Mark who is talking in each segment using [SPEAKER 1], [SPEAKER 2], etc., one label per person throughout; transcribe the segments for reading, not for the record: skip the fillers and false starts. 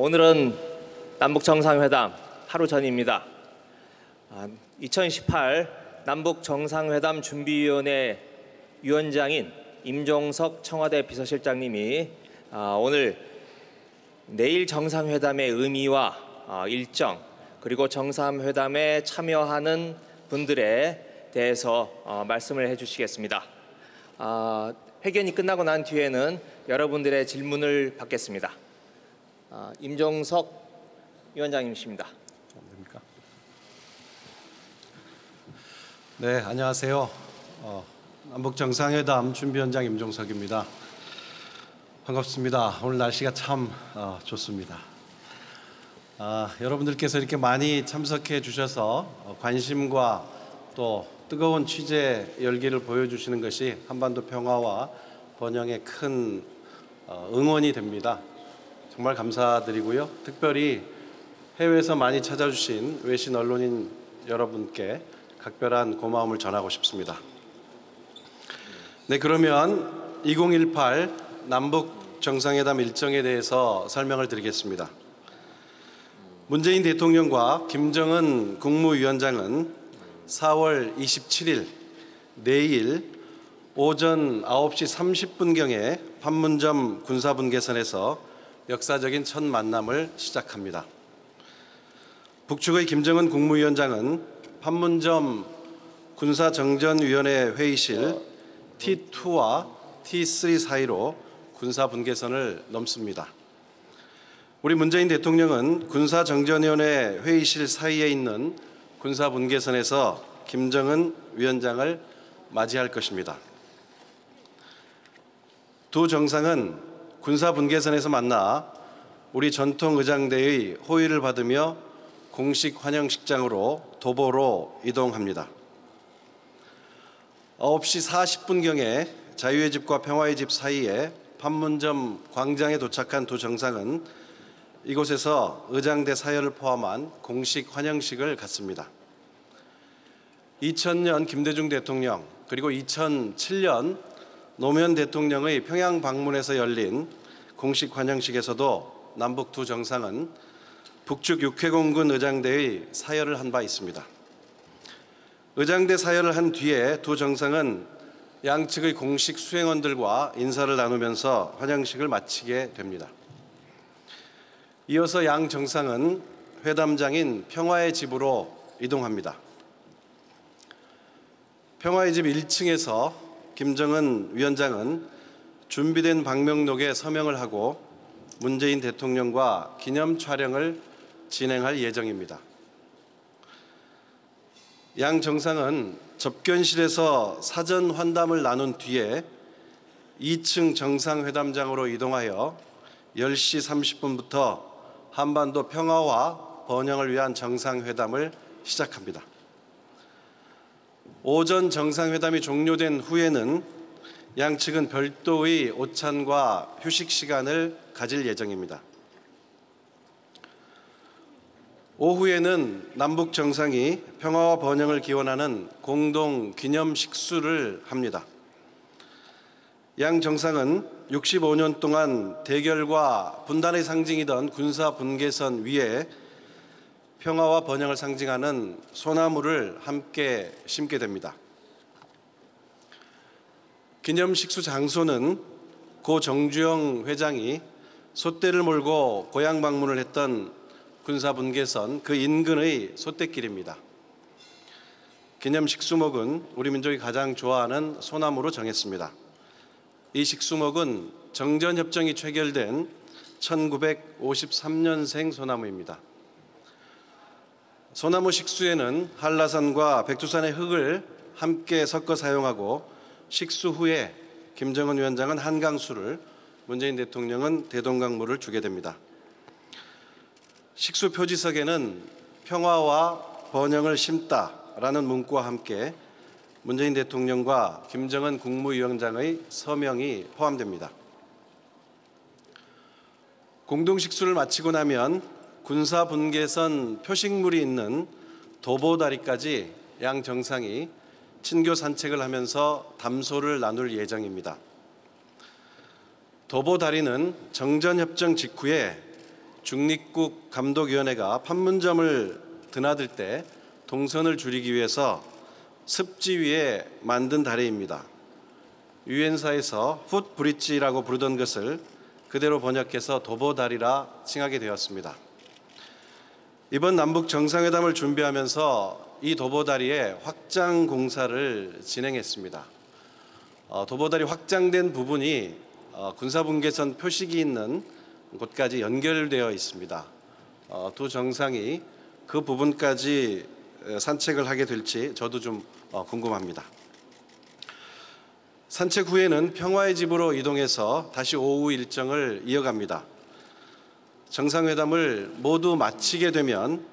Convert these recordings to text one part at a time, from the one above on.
[SPEAKER 1] 오늘은 남북정상회담 하루 전입니다. 2018 남북정상회담 준비위원회 위원장인 임종석 청와대 비서실장님이 오늘 내일 정상회담의 의미와 일정 그리고 정상회담에 참여하는 분들에 대해서 말씀을 해주시겠습니다. 회견이 끝나고 난 뒤에는 여러분들의 질문을 받겠습니다. 임종석 위원장님이십니다.
[SPEAKER 2] 네, 안녕하세요. 남북정상회담 준비위원장 임종석입니다. 반갑습니다. 오늘 날씨가 참 좋습니다. 여러분들께서 이렇게 많이 참석해 주셔서 관심과 또 뜨거운 취재 열기를 보여주시는 것이 한반도 평화와 번영에 큰 응원이 됩니다. 정말 감사드리고요. 특별히 해외에서 많이 찾아주신 외신 언론인 여러분께 각별한 고마움을 전하고 싶습니다. 네, 그러면 2018 남북 정상회담 일정에 대해서 설명을 드리겠습니다. 문재인 대통령과 김정은 국무위원장은 4월 27일 내일 오전 9시 30분경에 판문점 군사분계선에서 역사적인 첫 만남을 시작합니다. 북측의 김정은 국무위원장은 판문점 군사정전위원회 회의실 T2와 T3 사이로 군사분계선을 넘습니다. 우리 문재인 대통령은 군사정전위원회 회의실 사이에 있는 군사분계선에서 김정은 위원장을 맞이할 것입니다. 두 정상은 군사분계선에서 만나 우리 전통의장대의 호의를 받으며 공식 환영식장으로 도보로 이동합니다. 9시 40분경에 자유의 집과 평화의 집 사이에 판문점 광장에 도착한 두 정상은 이곳에서 의장대 사열을 포함한 공식 환영식을 갖습니다. 2000년 김대중 대통령 그리고 2007년 노무현 대통령의 평양 방문에서 열린 공식 환영식에서도 남북 두 정상은 북측 육해공군 의장대의 사열을 한 바 있습니다. 의장대 사열을 한 뒤에 두 정상은 양측의 공식 수행원들과 인사를 나누면서 환영식을 마치게 됩니다. 이어서 양 정상은 회담장인 평화의 집으로 이동합니다. 평화의 집 1층에서 김정은 위원장은 준비된 방명록에 서명을 하고 문재인 대통령과 기념 촬영을 진행할 예정입니다. 양 정상은 접견실에서 사전 환담을 나눈 뒤에 2층 정상회담장으로 이동하여 10시 30분부터 한반도 평화와 번영을 위한 정상회담을 시작합니다. 오전 정상회담이 종료된 후에는 양측은 별도의 오찬과 휴식 시간을 가질 예정입니다. 오후에는 남북 정상이 평화와 번영을 기원하는 공동 기념 식수를 합니다. 양 정상은 65년 동안 대결과 분단의 상징이던 군사 분계선 위에 평화와 번영을 상징하는 소나무를 함께 심게 됩니다. 기념 식수 장소는 고 정주영 회장이 솥대를 몰고 고향 방문을 했던 군사분계선 그 인근의 솥대길입니다. 기념 식수목은 우리 민족이 가장 좋아하는 소나무로 정했습니다. 이 식수목은 정전협정이 체결된 1953년생 소나무입니다. 소나무 식수에는 한라산과 백두산의 흙을 함께 섞어 사용하고 식수 후에 김정은 위원장은 한강수를, 문재인 대통령은 대동강물을 주게 됩니다. 식수 표지석에는 평화와 번영을 심다라는 문구와 함께 문재인 대통령과 김정은 국무위원장의 서명이 포함됩니다. 공동식수를 마치고 나면 군사분계선 표식물이 있는 도보다리까지 양 정상이 친교 산책을 하면서 담소를 나눌 예정입니다. 도보다리는 정전협정 직후에 중립국 감독위원회가 판문점을 드나들 때 동선을 줄이기 위해서 습지 위에 만든 다리입니다. 유엔사에서 풋브릿지라고 부르던 것을 그대로 번역해서 도보다리라 칭하게 되었습니다. 이번 남북 정상회담을 준비하면서 이 도보다리의 확장 공사를 진행했습니다. 도보다리 확장된 부분이 군사분계선 표식이 있는 곳까지 연결되어 있습니다. 두 정상이 그 부분까지 산책을 하게 될지 저도 좀 궁금합니다. 산책 후에는 평화의 집으로 이동해서 다시 오후 일정을 이어갑니다. 정상회담을 모두 마치게 되면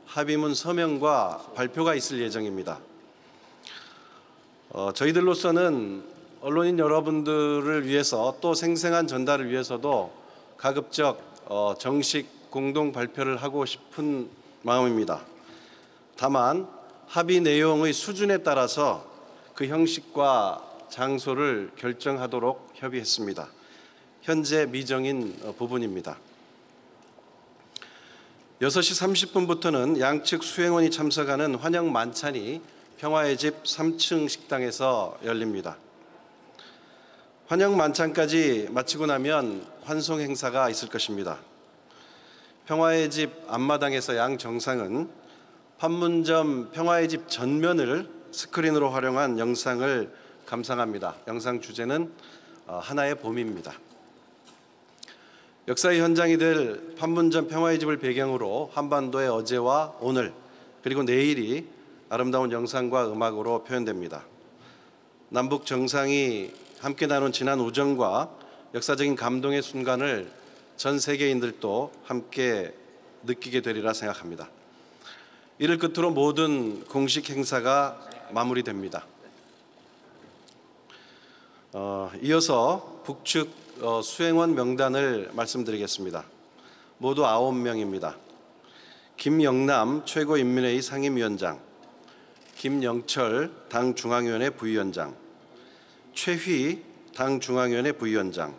[SPEAKER 2] 합의문 서명과 발표가 있을 예정입니다. 저희들로서는 언론인 여러분들을 위해서 또 생생한 전달을 위해서도 가급적 정식 공동 발표를 하고 싶은 마음입니다. 다만 합의 내용의 수준에 따라서 그 형식과 장소를 결정하도록 협의했습니다. 현재 미정인 부분입니다. 6시 30분부터는 양측 수행원이 참석하는 환영 만찬이 평화의 집 3층 식당에서 열립니다. 환영 만찬까지 마치고 나면 환송 행사가 있을 것입니다. 평화의 집 앞마당에서 양 정상은 판문점 평화의 집 전면을 스크린으로 활용한 영상을 감상합니다. 영상 주제는 하나의 봄입니다. 역사의 현장이 될 판문점 평화의 집을 배경으로 한반도의 어제와 오늘 그리고 내일이 아름다운 영상과 음악으로 표현됩니다. 남북 정상이 함께 나눈 지난 우정과 역사적인 감동의 순간을 전 세계인들도 함께 느끼게 되리라 생각합니다. 이를 끝으로 모든 공식 행사가 마무리됩니다. 이어서 북측 수행원 명단을 말씀드리겠습니다. 모두 9명입니다. 김영남 최고인민회의 상임위원장, 김영철 당 중앙위원회 부위원장, 최휘 당 중앙위원회 부위원장,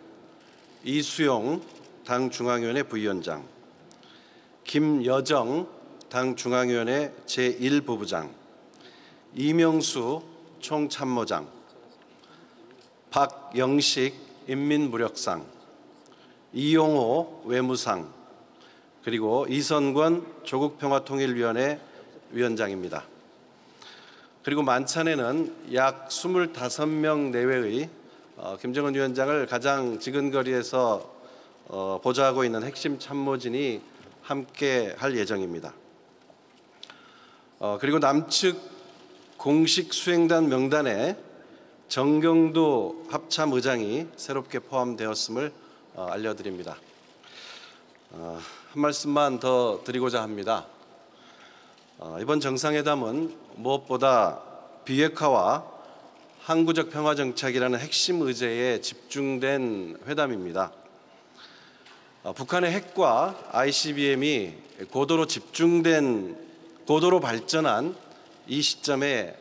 [SPEAKER 2] 이수용 당 중앙위원회 부위원장, 김여정 당 중앙위원회 제1부부장, 이명수 총참모장, 박영식 인민무력상, 이용호 외무상, 그리고 이선권 조국평화통일위원회 위원장입니다. 그리고 만찬에는 약 25명 내외의 김정은 위원장을 가장 지근거리에서 보좌하고 있는 핵심 참모진이 함께 할 예정입니다. 그리고 남측 공식 수행단 명단에 정경두 합참의장이 새롭게 포함되었음을 알려드립니다. 한 말씀만 더 드리고자 합니다. 이번 정상회담은 무엇보다 비핵화와 항구적 평화 정착이라는 핵심 의제에 집중된 회담입니다. 북한의 핵과 ICBM이 고도로 발전한 이 시점에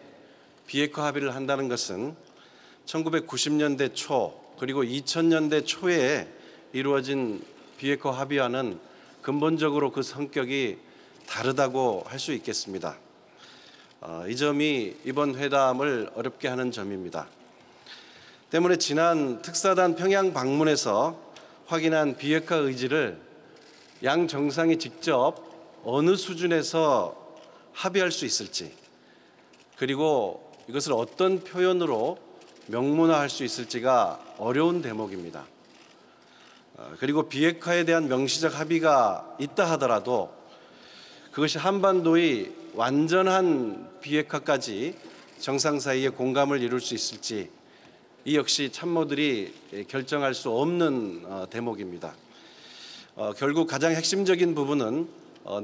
[SPEAKER 2] 비핵화 합의를 한다는 것은 1990년대 초 그리고 2000년대 초에 이루어진 비핵화 합의와는 근본적으로 그 성격이 다르다고 할 수 있겠습니다. 이 점이 이번 회담을 어렵게 하는 점입니다. 때문에 지난 특사단 평양 방문에서 확인한 비핵화 의지를 양 정상이 직접 어느 수준에서 합의할 수 있을지, 그리고 이것을 어떤 표현으로 명문화할 수 있을지가 어려운 대목입니다. 그리고 비핵화에 대한 명시적 합의가 있다 하더라도 그것이 한반도의 완전한 비핵화까지 정상 사이에 공감을 이룰 수 있을지, 이 역시 참모들이 결정할 수 없는 대목입니다. 결국 가장 핵심적인 부분은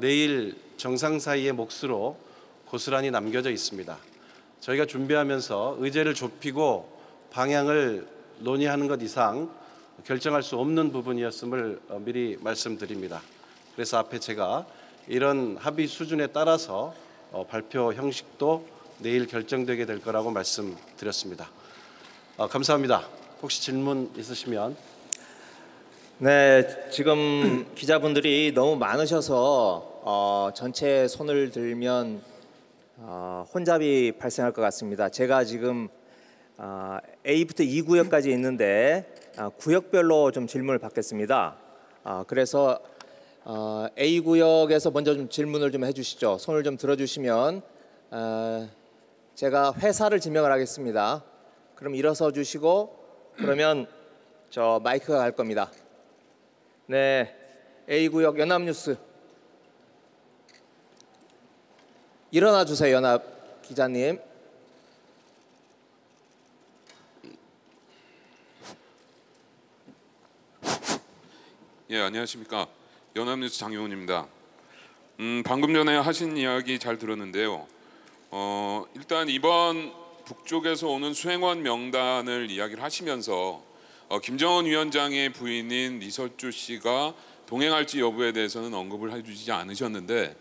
[SPEAKER 2] 내일 정상 사이의 몫으로 고스란히 남겨져 있습니다. 저희가 준비하면서 의제를 좁히고 방향을 논의하는 것 이상 결정할 수 없는 부분이었음을 미리 말씀드립니다. 그래서 앞에 제가 이런 합의 수준에 따라서 발표 형식도 내일 결정되게 될 거라고 말씀드렸습니다. 감사합니다. 혹시 질문 있으시면.
[SPEAKER 1] 네, 지금 기자분들이 너무 많으셔서 전체 손을 들면 혼잡이 발생할 것 같습니다. 제가 지금 A부터 E 구역까지 있는데 구역별로 좀 질문을 받겠습니다. 그래서 A 구역에서 먼저 좀 질문을 좀 해주시죠. 손을 좀 들어주시면 제가 회사를 지명을 하겠습니다. 그럼 일어서 주시고 그러면 저 마이크가 갈 겁니다. 네, A 구역 연합뉴스 일어나 주세요, 연합 기자님.
[SPEAKER 3] 예, 안녕하십니까. 연합뉴스 장용훈입니다. 방금 전에 하신 이야기 잘 들었는데요. 일단 이번 북쪽에서 오는 수행원 명단을 이야기를 하시면서 김정은 위원장의 부인인 리설주 씨가 동행할지 여부에 대해서는 언급을 해주지 않으셨는데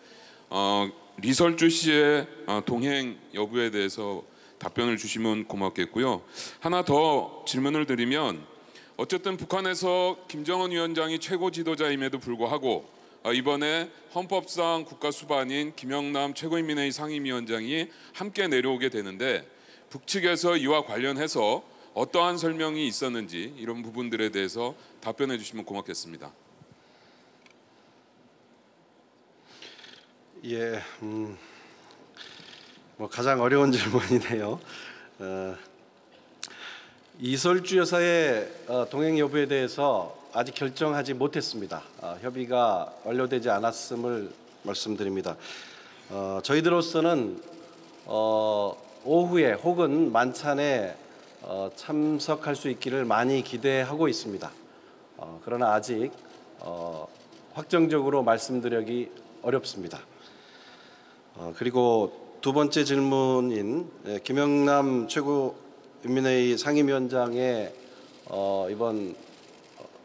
[SPEAKER 3] 리설주 씨의 동행 여부에 대해서 답변을 주시면 고맙겠고요. 하나 더 질문을 드리면 어쨌든 북한에서 김정은 위원장이 최고 지도자임에도 불구하고 이번에 헌법상 국가수반인 김영남 최고인민회의 상임위원장이 함께 내려오게 되는데 북측에서 이와 관련해서 어떠한 설명이 있었는지 이런 부분들에 대해서 답변해 주시면 고맙겠습니다.
[SPEAKER 2] 예, 뭐 가장 어려운 질문이네요. 이설주 여사의 동행 여부에 대해서 아직 결정하지 못했습니다. 협의가 완료되지 않았음을 말씀드립니다. 저희들로서는 오후에 혹은 만찬에 참석할 수 있기를 많이 기대하고 있습니다. 그러나 아직 확정적으로 말씀드리기 어렵습니다. 그리고 두 번째 질문인 김영남 최고인민회의 상임위원장의 이번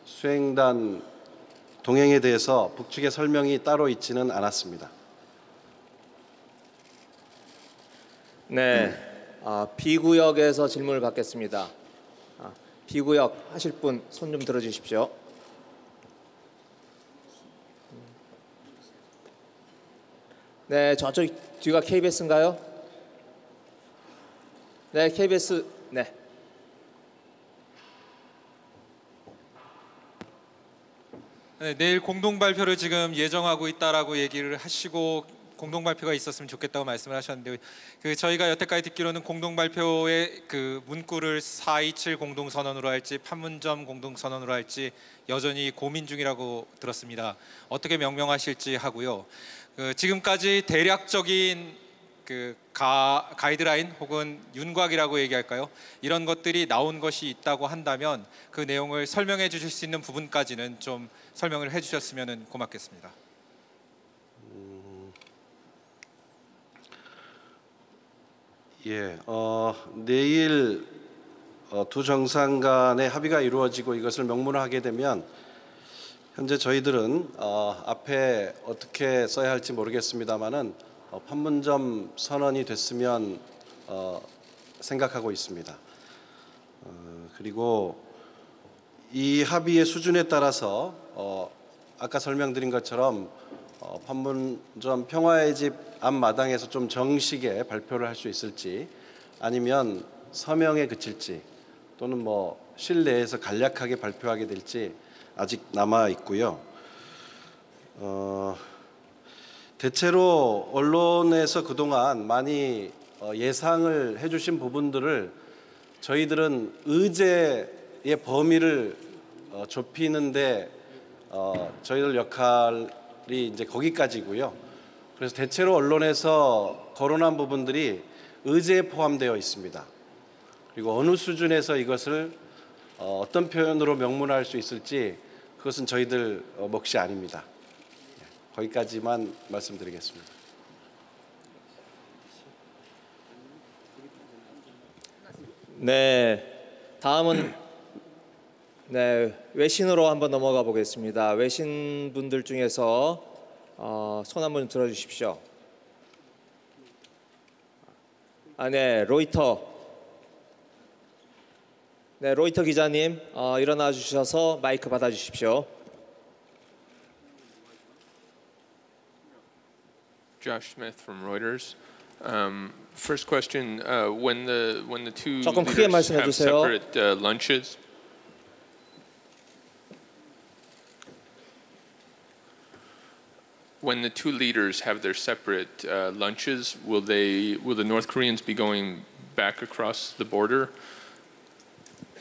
[SPEAKER 2] 수행단 동행에 대해서 북측의 설명이 따로 있지는 않았습니다.
[SPEAKER 1] 네, B구역에서 질문을 받겠습니다. B구역 하실 분 손 좀 들어주십시오. 네, 저쪽 뒤가 KBS인가요? 네, KBS. 네.
[SPEAKER 4] 네, 내일 공동 발표를 지금 예정하고 있다라고 얘기를 하시고 공동 발표가 있었으면 좋겠다고 말씀을 하셨는데 저희가 여태까지 듣기로는 공동 발표의 그 문구를 427 공동 선언으로 할지 판문점 공동 선언으로 할지 여전히 고민 중이라고 들었습니다. 어떻게 명명하실지 하고요. 지금까지 대략적인 가이드라인 혹은 윤곽이라고 얘기할까요? 이런 것들이 나온 것이 있다고 한다면 그 내용을 설명해 주실 수 있는 부분까지는 좀 설명을 해주셨으면 고맙겠습니다.
[SPEAKER 2] 예, 내일 두 정상 간의 합의가 이루어지고 이것을 명문화하게 되면 현재 저희들은 앞에 어떻게 써야 할지 모르겠습니다만은 판문점 선언이 됐으면 생각하고 있습니다. 그리고 이 합의의 수준에 따라서 아까 설명드린 것처럼 판문점 평화의 집 앞마당에서 좀 정식에 발표를 할 수 있을지 아니면 서명에 그칠지 또는 뭐 실내에서 간략하게 발표하게 될지 아직 남아 있고요. 대체로 언론에서 그동안 많이 예상을 해주신 부분들을 저희들은 의제의 범위를 좁히는데 저희들 역할이 이제 거기까지고요. 그래서 대체로 언론에서 거론한 부분들이 의제에 포함되어 있습니다. 그리고 어느 수준에서 이것을 어떤 표현으로 명문화할 수 있을지 그것은 저희들 몫이 아닙니다. 거기까지만 말씀드리겠습니다.
[SPEAKER 1] 네, 다음은 외신으로 한번 넘어가 보겠습니다. 외신 분들 중에서 손 한번 들어주십시오. 네, 로이터. 네, 로이터 기자님 일어나 주셔서 마이크 받아 주십시오.
[SPEAKER 5] Josh Smith from Reuters. First question: when the two
[SPEAKER 1] 조금 크게
[SPEAKER 5] leaders
[SPEAKER 1] 말씀해
[SPEAKER 5] have
[SPEAKER 1] 주세요.
[SPEAKER 5] separate lunches, when the two leaders have their separate lunches, will the North Koreans be going back across the border?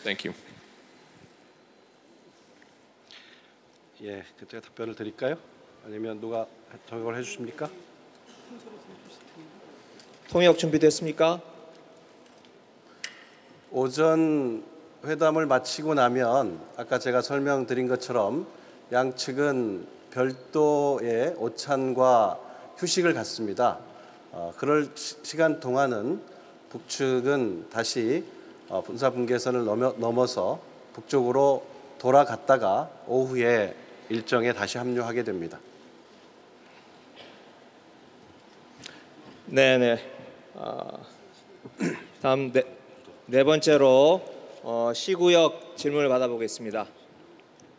[SPEAKER 5] Thank you.
[SPEAKER 2] 예, 제가 답변을 드릴까요? 아니면 누가 통역을 해주십니까?
[SPEAKER 1] 통역 준비됐습니까?
[SPEAKER 2] 오전 회담을 마치고 나면 아까 제가 설명드린 것처럼 양측은 별도의 오찬과 휴식을 갖습니다. 그럴 시간 동안은 북측은 다시 군사 분계선을 넘어서 북쪽으로 돌아갔다가 오후에 일정에 다시 합류하게 됩니다.
[SPEAKER 1] 네네. 다음 네 번째로 C구역 질문을 받아보겠습니다.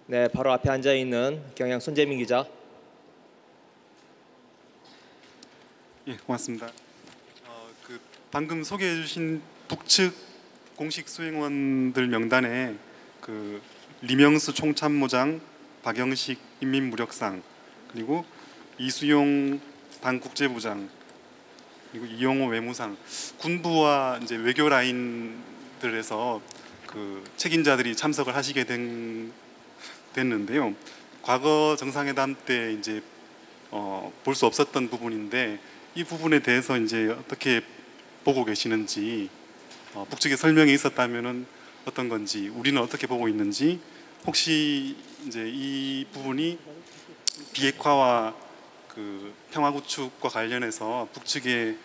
[SPEAKER 1] 네, 바로 앞에 앉아 있는 경향 손재민 기자.
[SPEAKER 6] 예, 고맙습니다. 방금 소개해주신 북측 공식 수행원들 명단에 리명수 총참모장, 박영식 인민무력상, 그리고 이수용 당국제부장, 그리고 이용호 외무상, 군부와 이제 외교 라인들에서 책임자들이 참석을 하시게 됐는데요. 과거 정상회담 때 이제 볼 수 없었던 부분인데 이 부분에 대해서 이제 어떻게 보고 계시는지, 북측에 설명이 있었다면은 어떤 건지, 우리는 어떻게 보고 있는지, 혹시 이제 이 부분이 비핵화와 평화 구축과 관련해서 북측의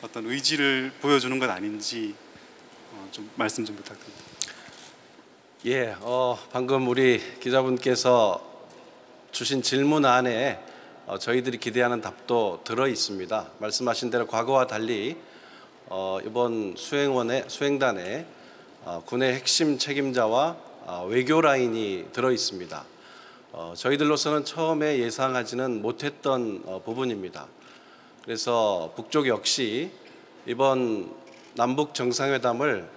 [SPEAKER 6] 어떤 의지를 보여주는 것 아닌지 좀 말씀 좀 부탁드립니다.
[SPEAKER 2] 예, 방금 우리 기자분께서 주신 질문 안에 저희들이 기대하는 답도 들어 있습니다. 말씀하신 대로 과거와 달리 이번 수행단에 군의 핵심 책임자와 외교 라인이 들어 있습니다. 저희들로서는 처음에 예상하지는 못했던 부분입니다. 그래서 북쪽 역시 이번 남북 정상회담을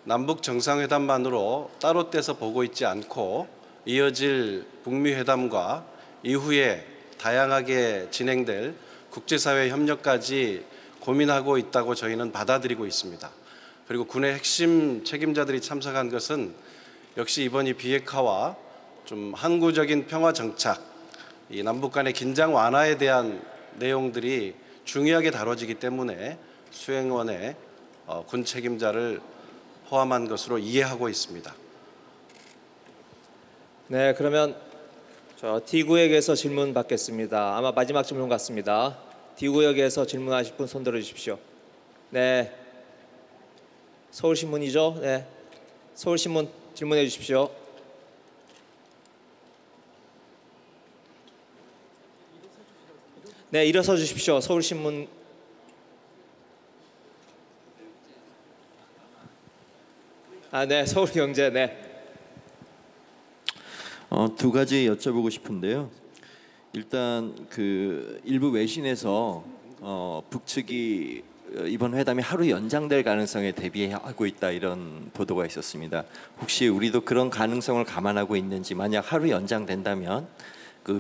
[SPEAKER 2] 남북 정상회담만으로 따로 떼서 보고 있지 않고 이어질 북미 회담과 이후에 다양하게 진행될 국제사회 협력까지 고민하고 있다고 저희는 받아들이고 있습니다. 그리고 군의 핵심 책임자들이 참석한 것은 역시 이번 이 비핵화와 좀 항구적인 평화 정착, 이 남북 간의 긴장 완화에 대한 내용들이 중요하게 다뤄지기 때문에 수행원의 군 책임자를 포함한 것으로 이해하고 있습니다.
[SPEAKER 1] 네, 그러면 저 D구역에서 질문 받겠습니다. 아마 마지막 질문 같습니다. D구역에서 질문하실 분 손 들어 주십시오. 네, 서울신문이죠? 네, 서울신문 질문해 주십시오. 네, 일어서 주십시오. 서울신문. 네, 서울경제. 네.
[SPEAKER 7] 두 가지 여쭤보고 싶은데요. 일단 일부 외신에서 북측이 이번 회담이 하루 연장될 가능성에 대비하고 있다 이런 보도가 있었습니다. 혹시 우리도 그런 가능성을 감안하고 있는지, 만약 하루 연장된다면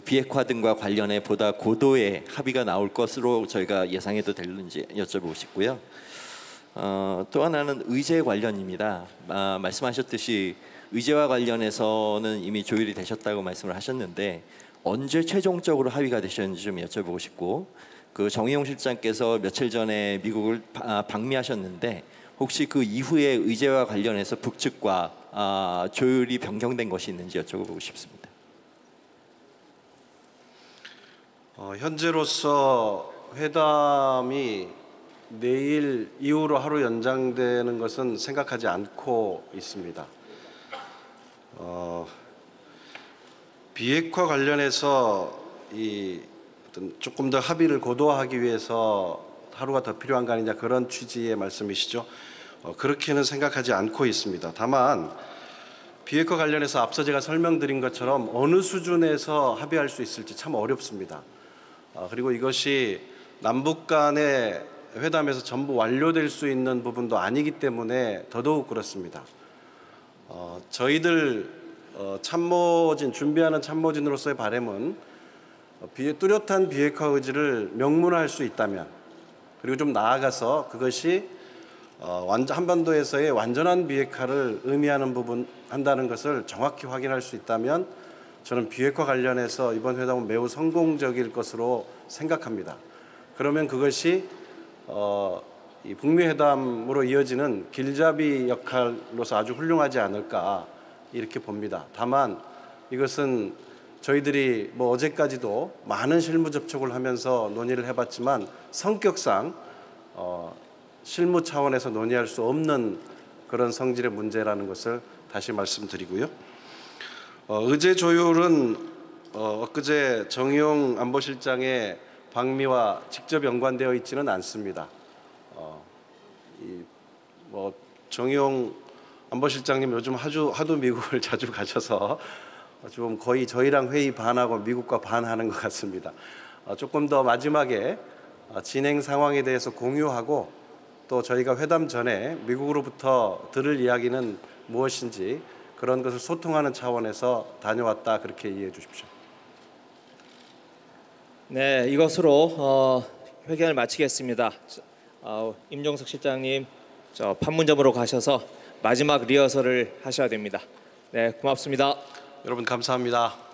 [SPEAKER 7] 비핵화 등과 관련해 보다 고도의 합의가 나올 것으로 저희가 예상해도 되는지 여쭤보고 싶고요. 또 하나는 의제 관련입니다. 말씀하셨듯이 의제와 관련해서는 이미 조율이 되셨다고 말씀을 하셨는데 언제 최종적으로 합의가 되셨는지 좀 여쭤보고 싶고, 정의용 실장께서 며칠 전에 미국을 방미하셨는데 혹시 그 이후에 의제와 관련해서 북측과 조율이 변경된 것이 있는지 여쭤보고 싶습니다.
[SPEAKER 2] 현재로서 회담이 내일 이후로 하루 연장되는 것은 생각하지 않고 있습니다. 비핵화 관련해서 조금 더 합의를 고도화하기 위해서 하루가 더 필요한 거 아니냐, 그런 취지의 말씀이시죠. 그렇게는 생각하지 않고 있습니다. 다만 비핵화 관련해서 앞서 제가 설명드린 것처럼 어느 수준에서 합의할 수 있을지 참 어렵습니다. 그리고 이것이 남북 간의 회담에서 전부 완료될 수 있는 부분도 아니기 때문에 더더욱 그렇습니다. 저희들 준비하는 참모진으로서의 바람은 뚜렷한 비핵화 의지를 명문화할 수 있다면, 그리고 좀 나아가서 그것이 한반도에서의 완전한 비핵화를 의미하는 부분 한다는 것을 정확히 확인할 수 있다면 저는 비핵화 관련해서 이번 회담은 매우 성공적일 것으로 생각합니다. 그러면 그것이 이 북미 회담으로 이어지는 길잡이 역할로서 아주 훌륭하지 않을까 이렇게 봅니다. 다만 이것은 저희들이 어제까지도 많은 실무 접촉을 하면서 논의를 해봤지만 성격상 실무 차원에서 논의할 수 없는 그런 성질의 문제라는 것을 다시 말씀드리고요. 의제 조율은 엊그제 정의용 안보실장의 방미와 직접 연관되어 있지는 않습니다. 정의용 안보실장님 요즘 하도 미국을 자주 가셔서 좀 거의 저희랑 회의 반하고 미국과 반하는 것 같습니다. 조금 더 마지막에 진행 상황에 대해서 공유하고 또 저희가 회담 전에 미국으로부터 들을 이야기는 무엇인지 그런 것을 소통하는 차원에서 다녀왔다, 그렇게 이해해 주십시오.
[SPEAKER 1] 네, 이것으로 회견을 마치겠습니다. 임종석 실장님, 판문점으로 가셔서 마지막 리허설을 하셔야 됩니다. 네, 고맙습니다.
[SPEAKER 2] 여러분 감사합니다.